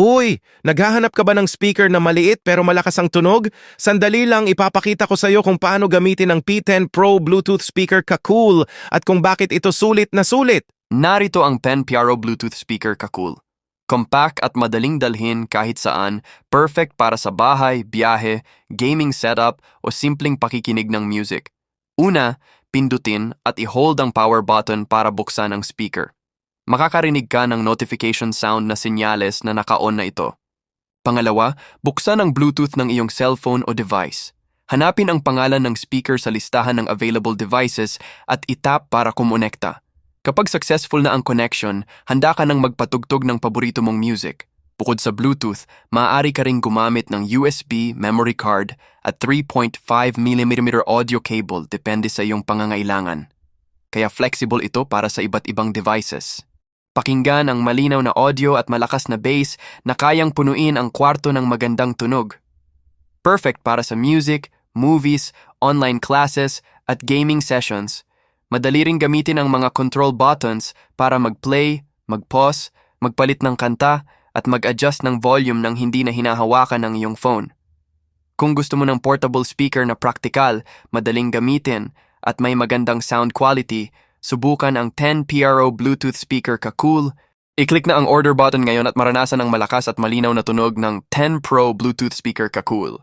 Uy, naghahanap ka ba ng speaker na maliit pero malakas ang tunog? Sandali lang, ipapakita ko sa iyo kung paano gamitin ang P10 Pro Bluetooth speaker ka-cool at kung bakit ito sulit na sulit. Narito ang Pen Piaro Bluetooth speaker ka-cool. Compact at madaling dalhin kahit saan, perfect para sa bahay, biyahe, gaming setup o simpleng pakikinig ng music. Una, pindutin at i-hold ang power button para buksan ang speaker. Makakarinig ka ng notification sound na senyales na naka-on na ito. Pangalawa, buksan ang Bluetooth ng iyong cellphone o device. Hanapin ang pangalan ng speaker sa listahan ng available devices at itap para kumonekta. Kapag successful na ang connection, handa ka nang magpatugtog ng paborito mong music. Bukod sa Bluetooth, maaari ka ring gumamit ng USB, memory card at 3.5mm audio cable depende sa iyong pangangailangan. Kaya flexible ito para sa iba't ibang devices. Pakinggan ang malinaw na audio at malakas na bass na kayang punuin ang kwarto ng magandang tunog. Perfect para sa music, movies, online classes at gaming sessions. Madali ring gamitin ang mga control buttons para mag-play, mag-pause, magpalit ng kanta at mag-adjust ng volume nang hindi na hinahawakan ng iyong phone. Kung gusto mo ng portable speaker na praktikal, madaling gamitin at may magandang sound quality, subukan ang 10 PRO Bluetooth speaker ka-cool. I-click na ang order button ngayon at maranasan ang malakas at malinaw na tunog ng 10 Pro Bluetooth speaker ka-cool.